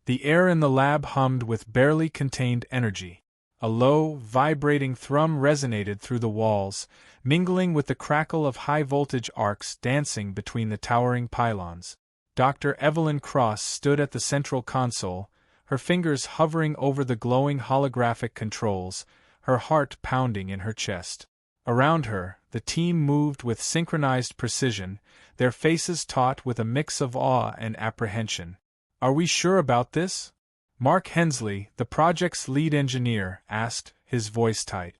The air in the lab hummed with barely contained energy. A low, vibrating thrum resonated through the walls, mingling with the crackle of high-voltage arcs dancing between the towering pylons. Dr. Evelyn Cross stood at the central console, her fingers hovering over the glowing holographic controls, her heart pounding in her chest. Around her, the team moved with synchronized precision, their faces taut with a mix of awe and apprehension. "Are we sure about this?" Mark Hensley, the project's lead engineer, asked, his voice tight.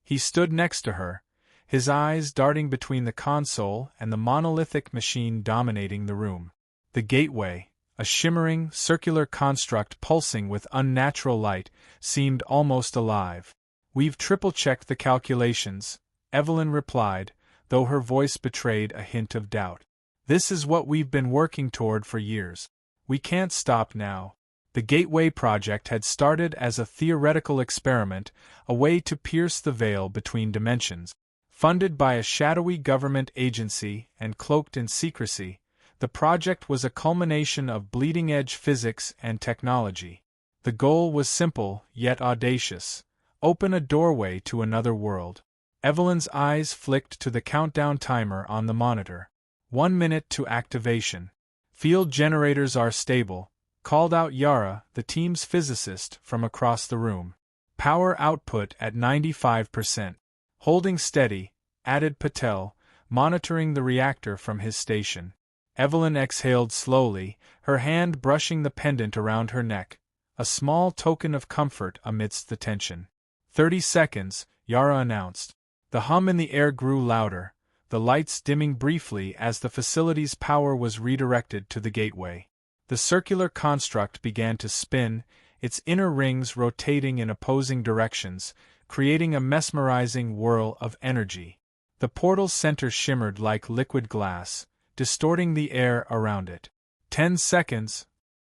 He stood next to her, his eyes darting between the console and the monolithic machine dominating the room. The gateway, a shimmering, circular construct pulsing with unnatural light, seemed almost alive. "We've triple-checked the calculations," Evelyn replied, though her voice betrayed a hint of doubt. "This is what we've been working toward for years. We can't stop now." The Gateway project had started as a theoretical experiment, a way to pierce the veil between dimensions. Funded by a shadowy government agency and cloaked in secrecy, the project was a culmination of bleeding-edge physics and technology. The goal was simple, yet audacious: open a doorway to another world. Evelyn's eyes flicked to the countdown timer on the monitor. 1 minute to activation. "Field generators are stable," called out Yara, the team's physicist, from across the room. "Power output at 95%. Holding steady," added Patel, monitoring the reactor from his station. Evelyn exhaled slowly, her hand brushing the pendant around her neck, a small token of comfort amidst the tension. 30 seconds, Yara announced. The hum in the air grew louder, the lights dimming briefly as the facility's power was redirected to the gateway. The circular construct began to spin, its inner rings rotating in opposing directions, creating a mesmerizing whirl of energy. The portal's center shimmered like liquid glass, distorting the air around it. 10 seconds.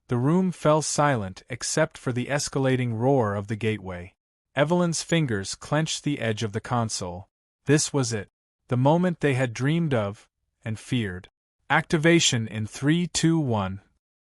The room fell silent except for the escalating roar of the gateway. Evelyn's fingers clenched the edge of the console. This was it. The moment they had dreamed of, and feared. Activation in 3, 2, 1.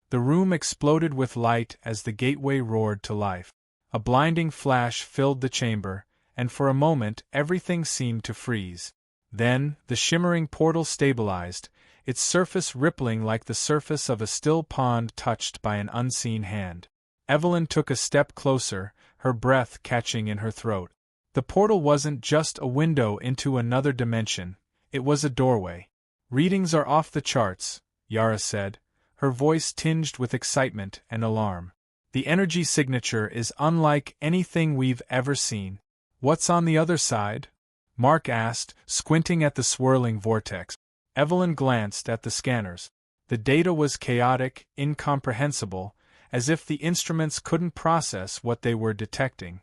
The room exploded with light as the gateway roared to life. A blinding flash filled the chamber, and for a moment everything seemed to freeze. Then, the shimmering portal stabilized, its surface rippling like the surface of a still pond touched by an unseen hand. Evelyn took a step closer, her breath catching in her throat. The portal wasn't just a window into another dimension, it was a doorway. "Readings are off the charts," Yara said, her voice tinged with excitement and alarm. "The energy signature is unlike anything we've ever seen." "What's on the other side?" Mark asked, squinting at the swirling vortex. Evelyn glanced at the scanners. The data was chaotic, incomprehensible, as if the instruments couldn't process what they were detecting.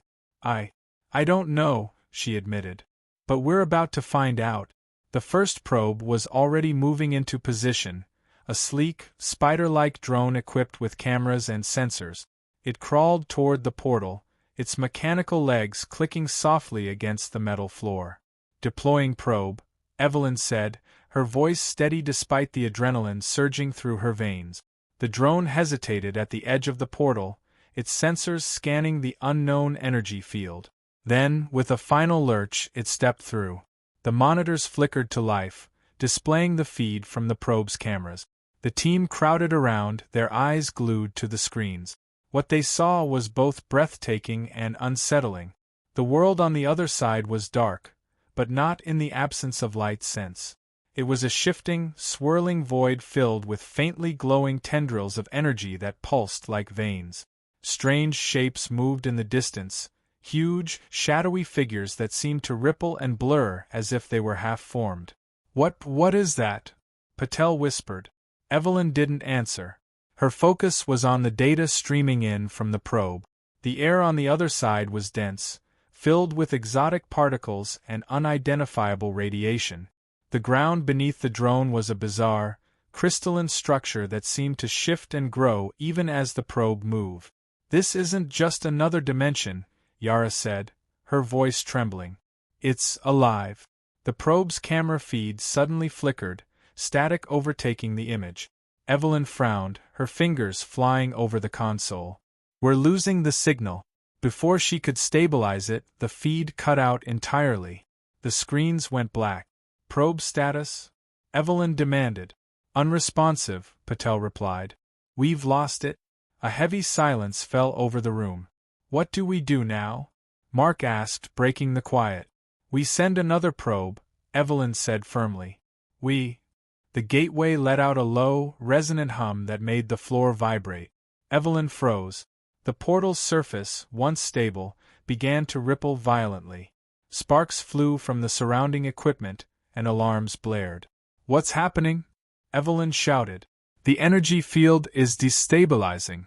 I don't know," she admitted. "But we're about to find out." The first probe was already moving into position, a sleek, spider-like drone equipped with cameras and sensors. It crawled toward the portal, its mechanical legs clicking softly against the metal floor. "Deploying probe," Evelyn said, her voice steady despite the adrenaline surging through her veins. The drone hesitated at the edge of the portal, its sensors scanning the unknown energy field. Then, with a final lurch, it stepped through. The monitors flickered to life, displaying the feed from the probe's cameras. The team crowded around, their eyes glued to the screens. What they saw was both breathtaking and unsettling. The world on the other side was dark, but not in the absence of light sense. It was a shifting, swirling void filled with faintly glowing tendrils of energy that pulsed like veins. Strange shapes moved in the distance, huge, shadowy figures that seemed to ripple and blur as if they were half-formed. What is that?" Patel whispered. Evelyn didn't answer. Her focus was on the data streaming in from the probe. The air on the other side was dense, filled with exotic particles and unidentifiable radiation. The ground beneath the drone was a bizarre, crystalline structure that seemed to shift and grow even as the probe moved. "This isn't just another dimension," Yara said, her voice trembling. "It's alive." The probe's camera feed suddenly flickered, static overtaking the image. Evelyn frowned, her fingers flying over the console. We're losing the signal. Before she could stabilize it, the feed cut out entirely. The screens went black. Probe status? Evelyn demanded. Unresponsive, Patel replied. We've lost it. A heavy silence fell over the room. What do we do now? Mark asked, breaking the quiet. We send another probe, Evelyn said firmly. The gateway let out a low, resonant hum that made the floor vibrate. Evelyn froze. The portal's surface, once stable, began to ripple violently. Sparks flew from the surrounding equipment, and alarms blared. What's happening? Evelyn shouted. The energy field is destabilizing.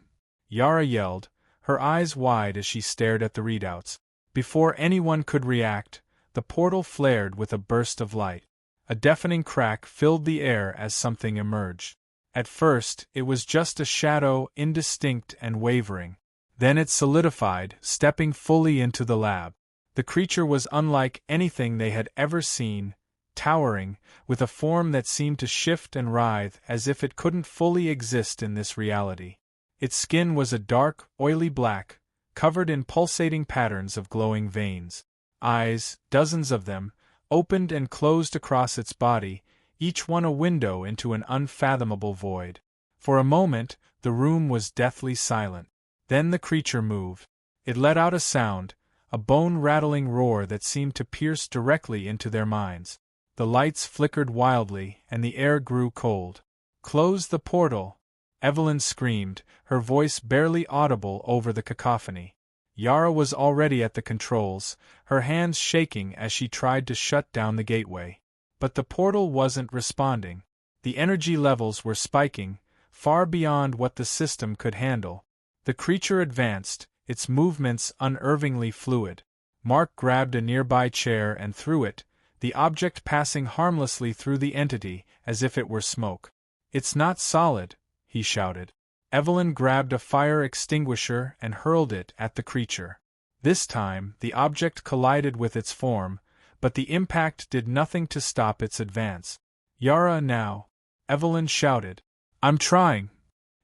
Yara yelled, her eyes wide as she stared at the readouts. Before anyone could react, the portal flared with a burst of light. A deafening crack filled the air as something emerged. At first, it was just a shadow, indistinct and wavering. Then it solidified, stepping fully into the lab. The creature was unlike anything they had ever seen, towering, with a form that seemed to shift and writhe as if it couldn't fully exist in this reality. Its skin was a dark, oily black, covered in pulsating patterns of glowing veins. Eyes, dozens of them, opened and closed across its body, each one a window into an unfathomable void. For a moment, the room was deathly silent. Then the creature moved. It let out a sound, a bone-rattling roar that seemed to pierce directly into their minds. The lights flickered wildly, and the air grew cold. Close the portal! Evelyn screamed, her voice barely audible over the cacophony. Yara was already at the controls, her hands shaking as she tried to shut down the gateway. But the portal wasn't responding. The energy levels were spiking, far beyond what the system could handle. The creature advanced, its movements unnervingly fluid. Mark grabbed a nearby chair and threw it, the object passing harmlessly through the entity as if it were smoke. It's not solid, he shouted. Evelyn grabbed a fire extinguisher and hurled it at the creature. This time, the object collided with its form, but the impact did nothing to stop its advance. Yara now! Evelyn shouted. I'm trying!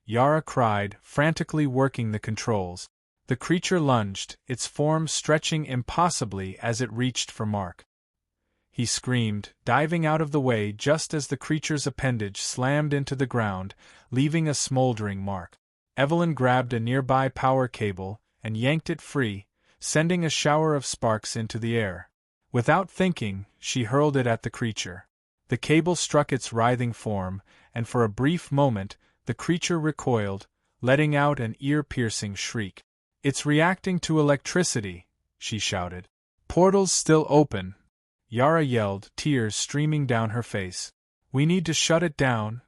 Yara cried, frantically working the controls. The creature lunged, its form stretching impossibly as it reached for Mark. He screamed, diving out of the way just as the creature's appendage slammed into the ground, leaving a smoldering mark. Evelyn grabbed a nearby power cable and yanked it free, sending a shower of sparks into the air. Without thinking, she hurled it at the creature. The cable struck its writhing form, and for a brief moment, the creature recoiled, letting out an ear-piercing shriek. It's reacting to electricity, she shouted. Portal's still open. Yara yelled, tears streaming down her face. We need to shut it down.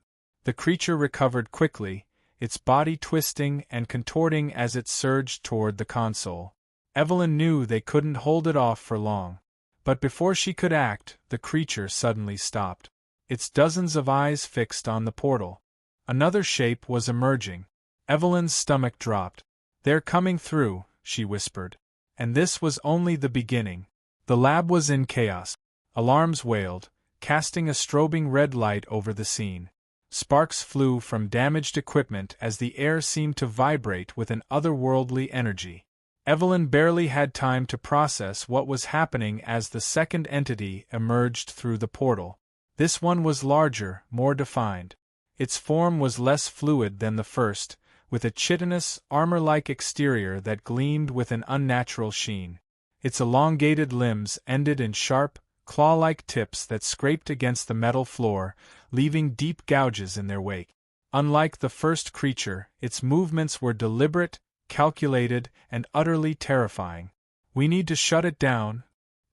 The creature recovered quickly, its body twisting and contorting as it surged toward the console. Evelyn knew they couldn't hold it off for long. But before she could act, the creature suddenly stopped. Its dozens of eyes fixed on the portal. Another shape was emerging. Evelyn's stomach dropped. They're coming through, she whispered. And this was only the beginning. The lab was in chaos. Alarms wailed, casting a strobing red light over the scene. Sparks flew from damaged equipment as the air seemed to vibrate with an otherworldly energy. Evelyn barely had time to process what was happening as the second entity emerged through the portal. This one was larger, more defined. Its form was less fluid than the first, with a chitinous, armor-like exterior that gleamed with an unnatural sheen. Its elongated limbs ended in sharp, claw-like tips that scraped against the metal floor, leaving deep gouges in their wake. Unlike the first creature, its movements were deliberate, calculated, and utterly terrifying. We need to shut it down,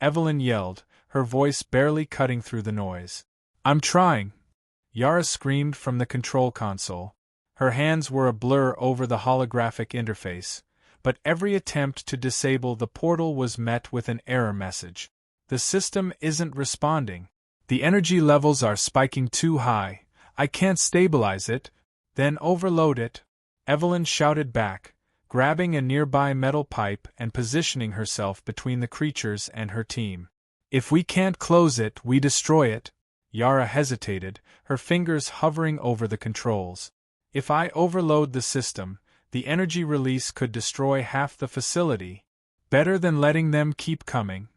Evelyn yelled, her voice barely cutting through the noise. I'm trying, Yara screamed from the control console. Her hands were a blur over the holographic interface, but every attempt to disable the portal was met with an error message. The system isn't responding. The energy levels are spiking too high. I can't stabilize it. Then overload it, Evelyn shouted back, grabbing a nearby metal pipe and positioning herself between the creatures and her team. If we can't close it, we destroy it. Yara hesitated, her fingers hovering over the controls. If I overload the system, the energy release could destroy half the facility. Better than letting them keep coming.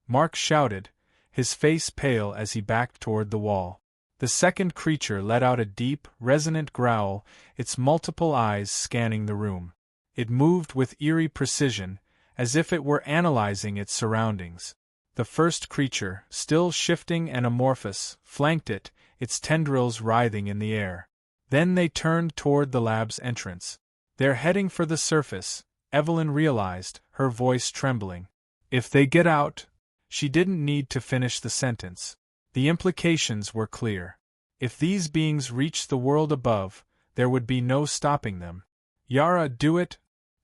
Mark shouted, his face pale as he backed toward the wall. The second creature let out a deep, resonant growl, its multiple eyes scanning the room. It moved with eerie precision, as if it were analyzing its surroundings. The first creature, still shifting and amorphous, flanked it, its tendrils writhing in the air. Then they turned toward the lab's entrance. They're heading for the surface, Evelyn realized, her voice trembling. If they get out... She didn't need to finish the sentence. The implications were clear. If these beings reached the world above, there would be no stopping them. Yara, do it!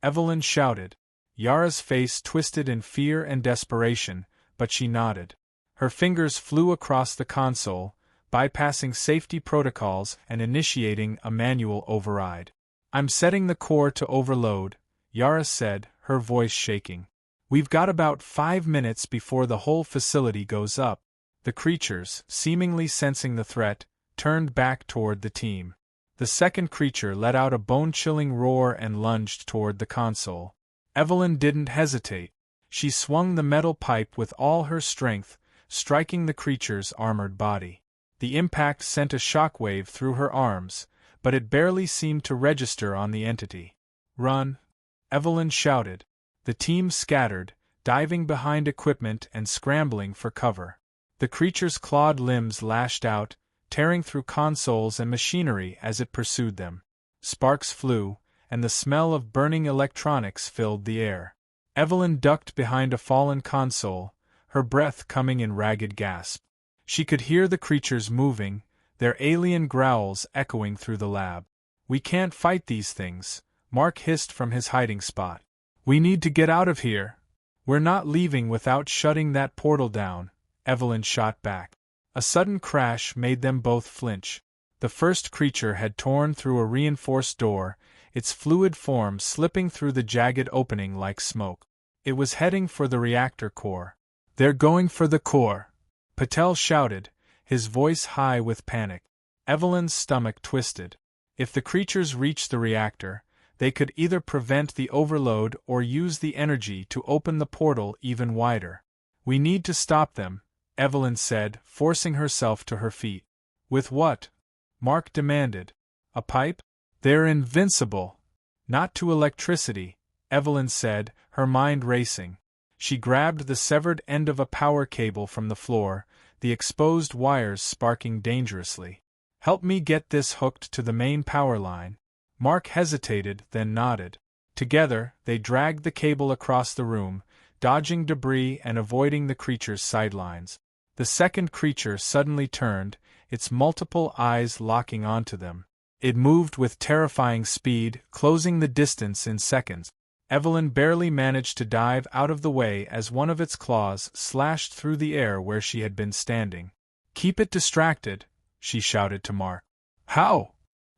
Evelyn shouted. Yara's face twisted in fear and desperation, but she nodded. Her fingers flew across the console, bypassing safety protocols and initiating a manual override. I'm setting the core to overload, Yara said, her voice shaking. We've got about 5 minutes before the whole facility goes up. The creatures, seemingly sensing the threat, turned back toward the team. The second creature let out a bone-chilling roar and lunged toward the console. Evelyn didn't hesitate. She swung the metal pipe with all her strength, striking the creature's armored body. The impact sent a shockwave through her arms, but it barely seemed to register on the entity. Run! Evelyn shouted. The team scattered, diving behind equipment and scrambling for cover. The creature's clawed limbs lashed out, tearing through consoles and machinery as it pursued them. Sparks flew, and the smell of burning electronics filled the air. Evelyn ducked behind a fallen console, her breath coming in ragged gasps. She could hear the creatures moving, their alien growls echoing through the lab. We can't fight these things, Mark hissed from his hiding spot. We need to get out of here. We're not leaving without shutting that portal down, Evelyn shot back. A sudden crash made them both flinch. The first creature had torn through a reinforced door, its fluid form slipping through the jagged opening like smoke. It was heading for the reactor core. They're going for the core, Patel shouted, his voice high with panic. Evelyn's stomach twisted. If the creatures reached the reactor, they could either prevent the overload or use the energy to open the portal even wider. We need to stop them, Evelyn said, forcing herself to her feet. With what? Mark demanded. A pipe? They're invincible. Not to electricity, Evelyn said, her mind racing. She grabbed the severed end of a power cable from the floor, the exposed wires sparking dangerously. Help me get this hooked to the main power line. Mark hesitated, then nodded. Together, they dragged the cable across the room, dodging debris and avoiding the creature's sidelines. The second creature suddenly turned, its multiple eyes locking onto them. It moved with terrifying speed, closing the distance in seconds. Evelyn barely managed to dive out of the way as one of its claws slashed through the air where she had been standing. Keep it distracted, she shouted to Mark. How?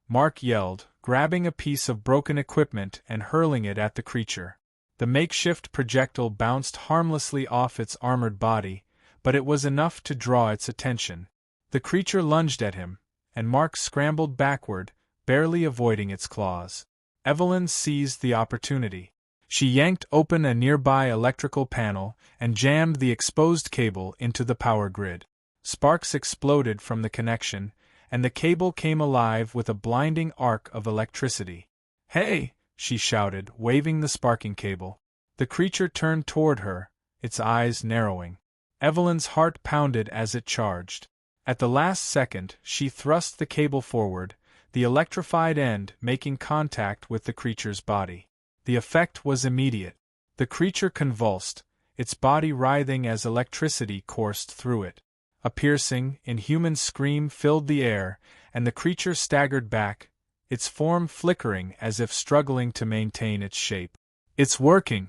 Mark yelled, grabbing a piece of broken equipment and hurling it at the creature. The makeshift projectile bounced harmlessly off its armored body, but it was enough to draw its attention. The creature lunged at him, and Mark scrambled backward, barely avoiding its claws. Evelyn seized the opportunity. She yanked open a nearby electrical panel and jammed the exposed cable into the power grid. Sparks exploded from the connection, and the cable came alive with a blinding arc of electricity. Hey! She shouted, waving the sparking cable. The creature turned toward her, its eyes narrowing. Evelyn's heart pounded as it charged. At the last second, she thrust the cable forward, the electrified end making contact with the creature's body. The effect was immediate. The creature convulsed, its body writhing as electricity coursed through it. A piercing, inhuman scream filled the air, and the creature staggered back, its form flickering as if struggling to maintain its shape. It's working!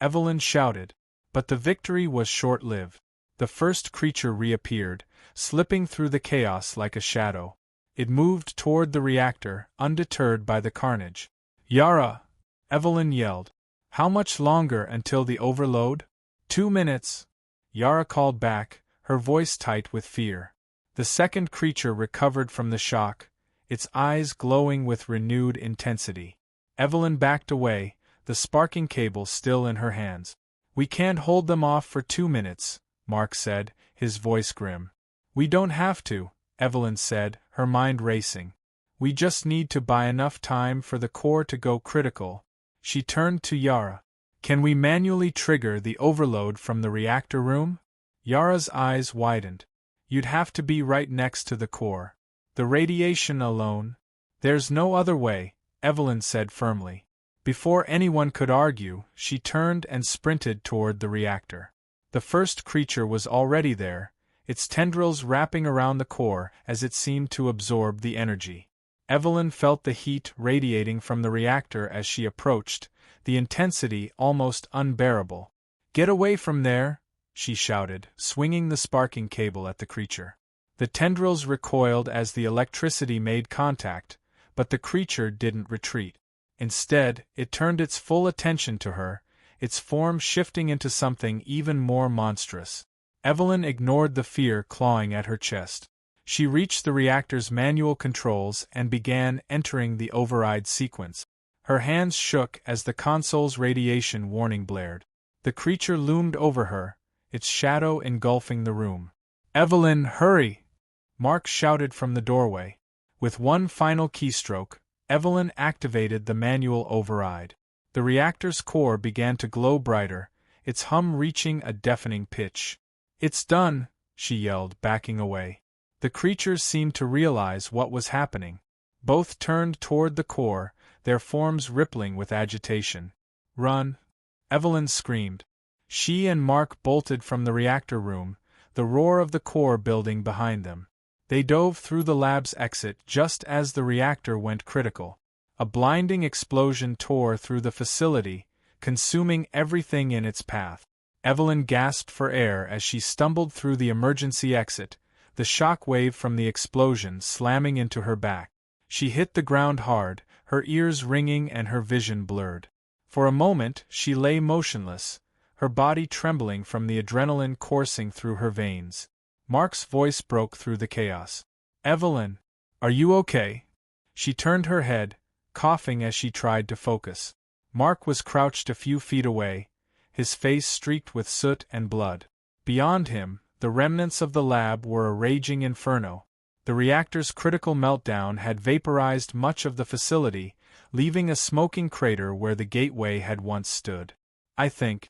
Evelyn shouted. But the victory was short-lived. The first creature reappeared, slipping through the chaos like a shadow. It moved toward the reactor, undeterred by the carnage. Yara! Evelyn yelled. How much longer until the overload? 2 minutes! Yara called back, her voice tight with fear. The second creature recovered from the shock, its eyes glowing with renewed intensity. Evelyn backed away, the sparking cable still in her hands. "We can't hold them off for 2 minutes," Mark said, his voice grim. "We don't have to," Evelyn said, her mind racing. "We just need to buy enough time for the core to go critical." She turned to Yara. "Can we manually trigger the overload from the reactor room?" Yara's eyes widened. "You'd have to be right next to the core. The radiation alone—" "There's no other way," Evelyn said firmly. Before anyone could argue, she turned and sprinted toward the reactor. The first creature was already there, its tendrils wrapping around the core as it seemed to absorb the energy. Evelyn felt the heat radiating from the reactor as she approached, the intensity almost unbearable. "Get away from there!" she shouted, swinging the sparking cable at the creature. The tendrils recoiled as the electricity made contact, but the creature didn't retreat. Instead, it turned its full attention to her, its form shifting into something even more monstrous. Evelyn ignored the fear clawing at her chest. She reached the reactor's manual controls and began entering the override sequence. Her hands shook as the console's radiation warning blared. The creature loomed over her, its shadow engulfing the room. "Evelyn, hurry!" Mark shouted from the doorway. With one final keystroke, Evelyn activated the manual override. The reactor's core began to glow brighter, its hum reaching a deafening pitch. "It's done!" she yelled, backing away. The creatures seemed to realize what was happening. Both turned toward the core, their forms rippling with agitation. "Run!" Evelyn screamed. She and Mark bolted from the reactor room, the roar of the core building behind them. They dove through the lab's exit just as the reactor went critical. A blinding explosion tore through the facility, consuming everything in its path. Evelyn gasped for air as she stumbled through the emergency exit, the shock wave from the explosion slamming into her back. She hit the ground hard, her ears ringing and her vision blurred. For a moment she lay motionless, her body trembling from the adrenaline coursing through her veins. Mark's voice broke through the chaos. "Evelyn, are you okay?" She turned her head, coughing as she tried to focus. Mark was crouched a few feet away, his face streaked with soot and blood. Beyond him, the remnants of the lab were a raging inferno. The reactor's critical meltdown had vaporized much of the facility, leaving a smoking crater where the gateway had once stood. I think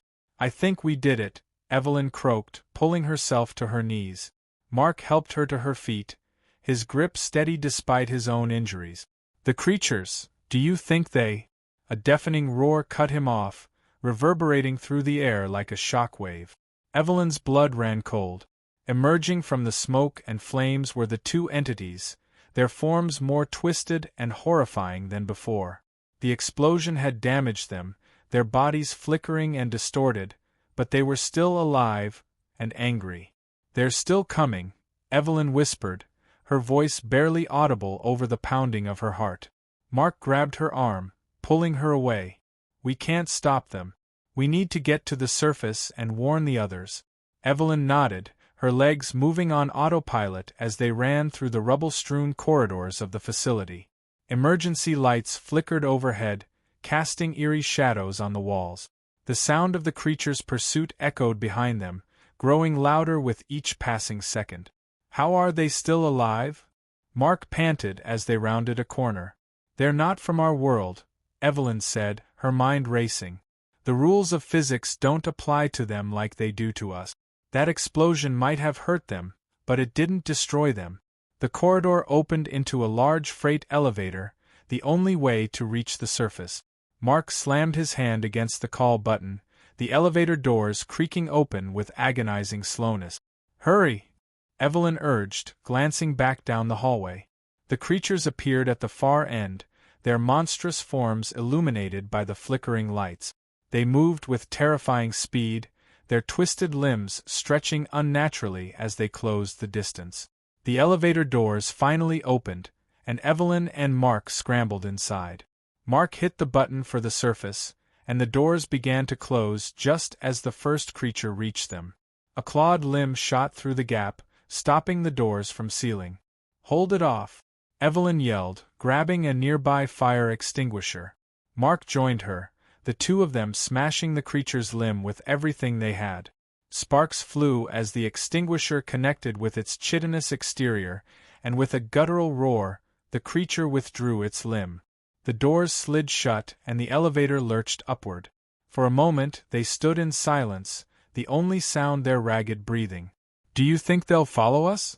we did it," Evelyn croaked, pulling herself to her knees. Mark helped her to her feet, his grip steady despite his own injuries. "The creatures, do you think they—" A deafening roar cut him off, reverberating through the air like a shock wave. Evelyn's blood ran cold. Emerging from the smoke and flames were the two entities, their forms more twisted and horrifying than before. The explosion had damaged them, their bodies flickering and distorted, but they were still alive and angry. "They're still coming," Evelyn whispered, her voice barely audible over the pounding of her heart. Mark grabbed her arm, pulling her away. "We can't stop them. We need to get to the surface and warn the others." Evelyn nodded, her legs moving on autopilot as they ran through the rubble-strewn corridors of the facility. Emergency lights flickered overhead, casting eerie shadows on the walls. The sound of the creature's pursuit echoed behind them, growing louder with each passing second. "How are they still alive?" Mark panted as they rounded a corner. "They're not from our world," Evelyn said, her mind racing. "The rules of physics don't apply to them like they do to us. That explosion might have hurt them, but it didn't destroy them." The corridor opened into a large freight elevator, the only way to reach the surface. Mark slammed his hand against the call button, the elevator doors creaking open with agonizing slowness. "Hurry!" Evelyn urged, glancing back down the hallway. The creatures appeared at the far end, their monstrous forms illuminated by the flickering lights. They moved with terrifying speed, their twisted limbs stretching unnaturally as they closed the distance. The elevator doors finally opened, and Evelyn and Mark scrambled inside. Mark hit the button for the surface, and the doors began to close just as the first creature reached them. A clawed limb shot through the gap, stopping the doors from sealing. "Hold it off!" Evelyn yelled, grabbing a nearby fire extinguisher. Mark joined her, the two of them smashing the creature's limb with everything they had. Sparks flew as the extinguisher connected with its chitinous exterior, and with a guttural roar, the creature withdrew its limb. The doors slid shut and the elevator lurched upward. For a moment they stood in silence, the only sound their ragged breathing. "Do you think they'll follow us?"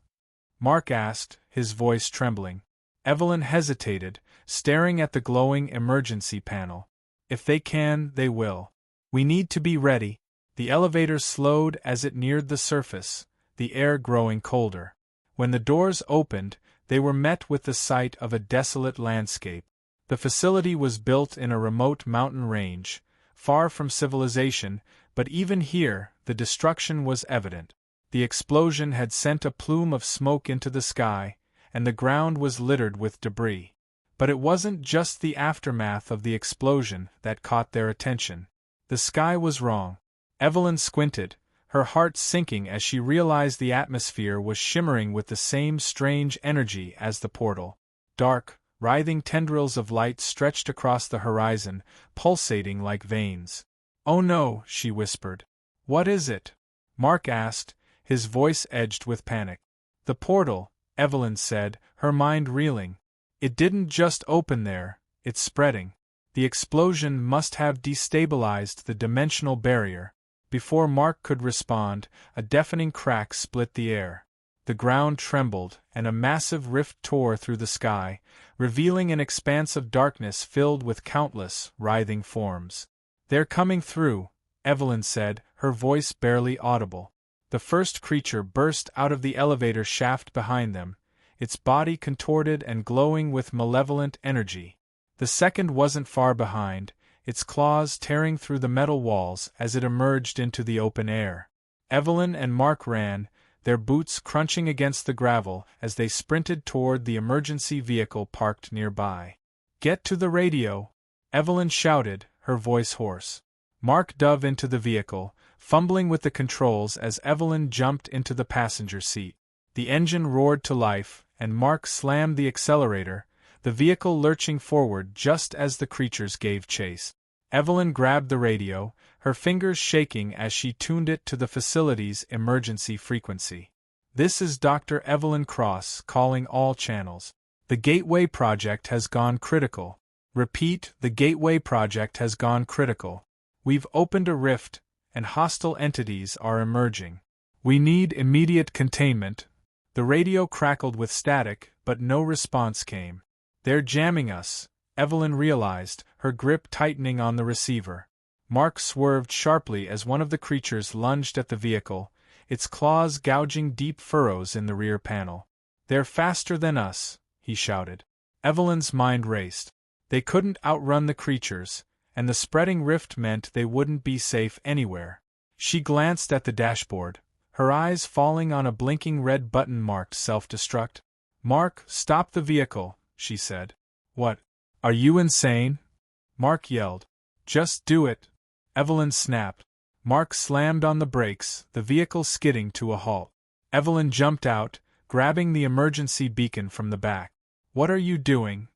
Mark asked, his voice trembling. Evelyn hesitated, staring at the glowing emergency panel. "If they can, they will. We need to be ready." The elevator slowed as it neared the surface, the air growing colder. When the doors opened, they were met with the sight of a desolate landscape. The facility was built in a remote mountain range, far from civilization, but even here, the destruction was evident. The explosion had sent a plume of smoke into the sky, and the ground was littered with debris. But it wasn't just the aftermath of the explosion that caught their attention. The sky was wrong. Evelyn squinted, her heart sinking as she realized the atmosphere was shimmering with the same strange energy as the portal. Dark, writhing tendrils of light stretched across the horizon, pulsating like veins. "Oh no," she whispered. "What is it?" Mark asked, his voice edged with panic. "The portal," Evelyn said, her mind reeling. "It didn't just open there, it's spreading. The explosion must have destabilized the dimensional barrier." Before Mark could respond, a deafening crack split the air. The ground trembled, and a massive rift tore through the sky, revealing an expanse of darkness filled with countless, writhing forms. "They're coming through," Evelyn said, her voice barely audible. The first creature burst out of the elevator shaft behind them, its body contorted and glowing with malevolent energy. The second wasn't far behind, its claws tearing through the metal walls as it emerged into the open air. Evelyn and Mark ran, their boots crunching against the gravel as they sprinted toward the emergency vehicle parked nearby. "Get to the radio!" Evelyn shouted, her voice hoarse. Mark dove into the vehicle, fumbling with the controls as Evelyn jumped into the passenger seat. The engine roared to life, and Mark slammed the accelerator, the vehicle lurching forward just as the creatures gave chase. Evelyn grabbed the radio, her fingers shaking as she tuned it to the facility's emergency frequency. "This is Dr. Evelyn Cross calling all channels. The Gateway Project has gone critical. Repeat, the Gateway Project has gone critical. We've opened a rift, and hostile entities are emerging. We need immediate containment." The radio crackled with static, but no response came. "They're jamming us," Evelyn realized, her grip tightening on the receiver. Mark swerved sharply as one of the creatures lunged at the vehicle, its claws gouging deep furrows in the rear panel. "They're faster than us," he shouted. Evelyn's mind raced. They couldn't outrun the creatures, and the spreading rift meant they wouldn't be safe anywhere. She glanced at the dashboard, her eyes falling on a blinking red button marked self-destruct. "Mark, stop the vehicle," she said. "What? Are you insane?" Mark yelled. "Just do it," Evelyn snapped. Mark slammed on the brakes, the vehicle skidding to a halt. Evelyn jumped out, grabbing the emergency beacon from the back. "What are you doing?"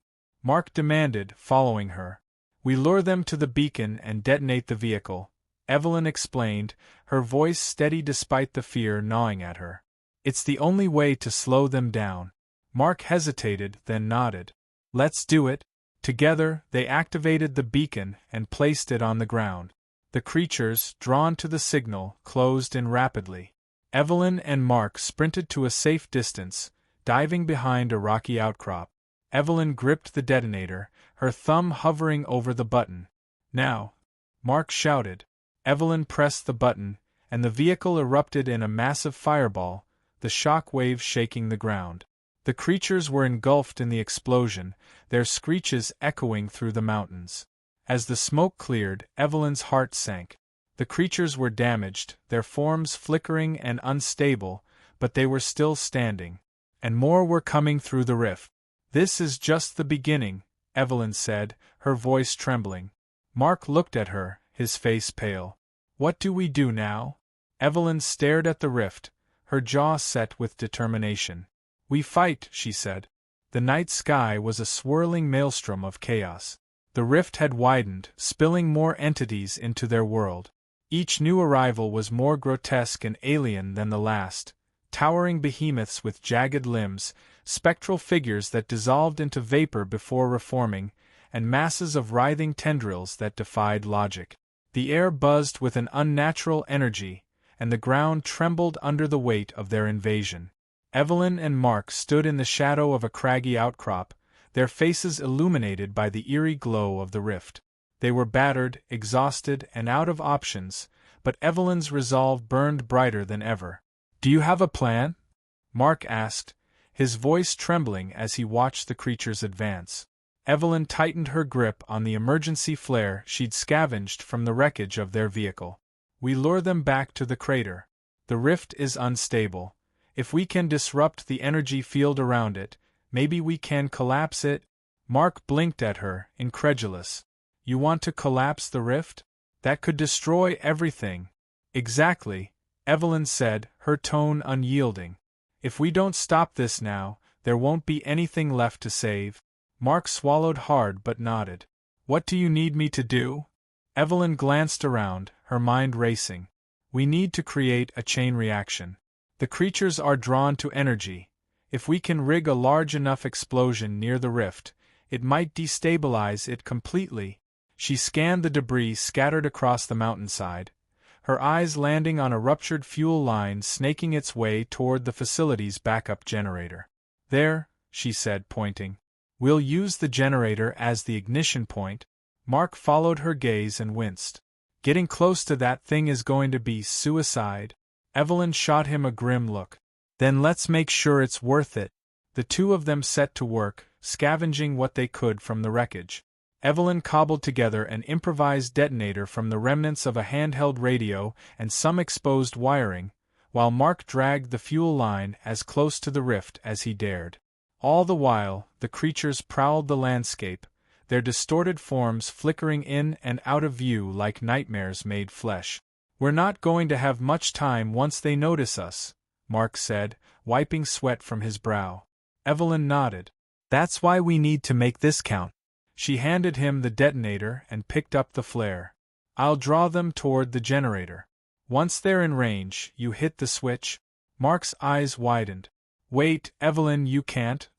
Mark demanded, following her. "We lure them to the beacon and detonate the vehicle," Evelyn explained, her voice steady despite the fear gnawing at her. "It's the only way to slow them down." Mark hesitated, then nodded. "Let's do it." Together, they activated the beacon and placed it on the ground. The creatures, drawn to the signal, closed in rapidly. Evelyn and Mark sprinted to a safe distance, diving behind a rocky outcrop. Evelyn gripped the detonator, her thumb hovering over the button. "Now!" Mark shouted. Evelyn pressed the button, and the vehicle erupted in a massive fireball, the shock wave shaking the ground. The creatures were engulfed in the explosion, their screeches echoing through the mountains. As the smoke cleared, Evelyn's heart sank. The creatures were damaged, their forms flickering and unstable, but they were still standing. And more were coming through the rift. "This is just the beginning," Evelyn said, her voice trembling. Mark looked at her, his face pale. "What do we do now?" Evelyn stared at the rift, her jaw set with determination. "We fight," she said. The night sky was a swirling maelstrom of chaos. The rift had widened, spilling more entities into their world. Each new arrival was more grotesque and alien than the last, towering behemoths with jagged limbs, spectral figures that dissolved into vapor before reforming, and masses of writhing tendrils that defied logic. The air buzzed with an unnatural energy, and the ground trembled under the weight of their invasion. Evelyn and Mark stood in the shadow of a craggy outcrop, their faces illuminated by the eerie glow of the rift. They were battered, exhausted, and out of options, but Evelyn's resolve burned brighter than ever. "Do you have a plan?" Mark asked, his voice trembling as he watched the creatures advance. Evelyn tightened her grip on the emergency flare she'd scavenged from the wreckage of their vehicle. "We lure them back to the crater. The rift is unstable. If we can disrupt the energy field around it, maybe we can collapse it." Mark blinked at her, incredulous. "You want to collapse the rift? That could destroy everything." "Exactly," Evelyn said, her tone unyielding. "If we don't stop this now, there won't be anything left to save." Mark swallowed hard but nodded. "What do you need me to do?" Evelyn glanced around, her mind racing. "We need to create a chain reaction. The creatures are drawn to energy. If we can rig a large enough explosion near the rift, it might destabilize it completely." She scanned the debris scattered across the mountainside, her eyes landing on a ruptured fuel line snaking its way toward the facility's backup generator. "There," she said, pointing. "We'll use the generator as the ignition point." Mark followed her gaze and winced. "Getting close to that thing is going to be suicide." Evelyn shot him a grim look. "Then let's make sure it's worth it." The two of them set to work, scavenging what they could from the wreckage. Evelyn cobbled together an improvised detonator from the remnants of a handheld radio and some exposed wiring, while Mark dragged the fuel line as close to the rift as he dared. All the while, the creatures prowled the landscape, their distorted forms flickering in and out of view like nightmares made flesh. "We're not going to have much time once they notice us," Mark said, wiping sweat from his brow. Evelyn nodded. "That's why we need to make this count." She handed him the detonator and picked up the flare. "I'll draw them toward the generator. Once they're in range, you hit the switch." Mark's eyes widened. "Wait, Evelyn, you can't."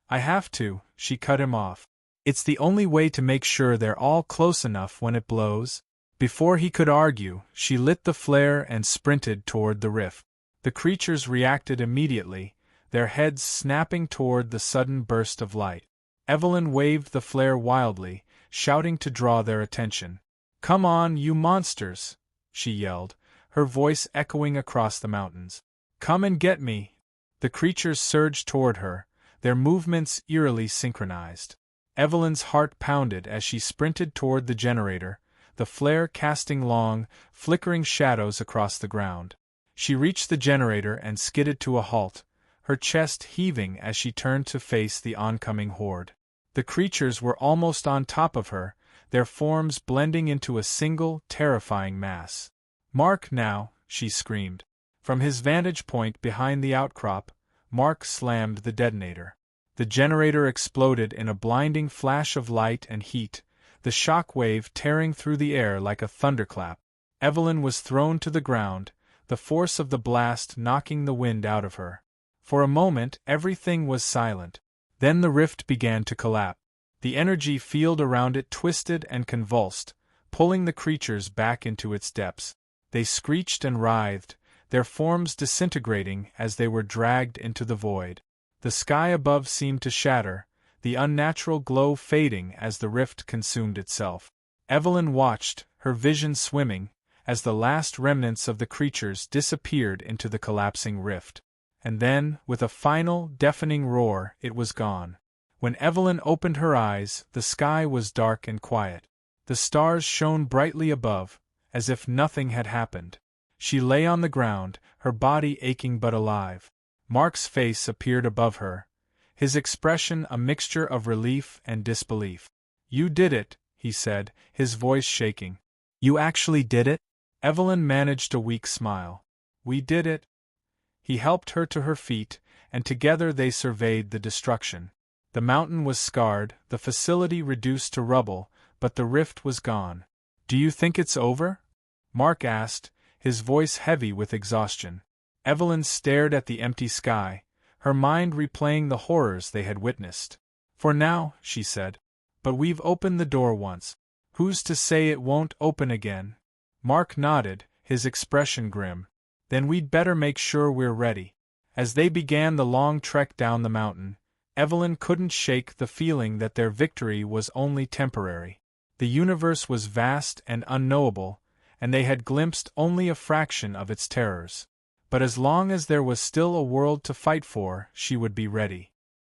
"I have to," she cut him off. "It's the only way to make sure they're all close enough when it blows." Before he could argue, she lit the flare and sprinted toward the rift. The creatures reacted immediately, their heads snapping toward the sudden burst of light. Evelyn waved the flare wildly, shouting to draw their attention. "Come on, you monsters!" she yelled, her voice echoing across the mountains. "Come and get me!" The creatures surged toward her, their movements eerily synchronized. Evelyn's heart pounded as she sprinted toward the generator, the flare casting long, flickering shadows across the ground. She reached the generator and skidded to a halt, her chest heaving as she turned to face the oncoming horde. The creatures were almost on top of her, their forms blending into a single, terrifying mass. "Mark now!" she screamed. From his vantage point behind the outcrop, Mark slammed the detonator. The generator exploded in a blinding flash of light and heat, the shock wave tearing through the air like a thunderclap. Evelyn was thrown to the ground, the force of the blast knocking the wind out of her. For a moment, everything was silent. Then the rift began to collapse. The energy field around it twisted and convulsed, pulling the creatures back into its depths. They screeched and writhed, their forms disintegrating as they were dragged into the void. The sky above seemed to shatter, the unnatural glow fading as the rift consumed itself. Evelyn watched, her vision swimming, as the last remnants of the creatures disappeared into the collapsing rift. And then, with a final, deafening roar, it was gone. When Evelyn opened her eyes, the sky was dark and quiet. The stars shone brightly above, as if nothing had happened. She lay on the ground, her body aching but alive. Mark's face appeared above her, his expression a mixture of relief and disbelief. "You did it," he said, his voice shaking. "You actually did it?" Evelyn managed a weak smile. "We did it." He helped her to her feet, and together they surveyed the destruction. The mountain was scarred, the facility reduced to rubble, but the rift was gone. "Do you think it's over?" Mark asked, his voice heavy with exhaustion. Evelyn stared at the empty sky, her mind replaying the horrors they had witnessed. "For now," she said. "But we've opened the door once. Who's to say it won't open again?" Mark nodded, his expression grim. "Then we'd better make sure we're ready." As they began the long trek down the mountain, Evelyn couldn't shake the feeling that their victory was only temporary. The universe was vast and unknowable, and they had glimpsed only a fraction of its terrors. But as long as there was still a world to fight for, she would be ready.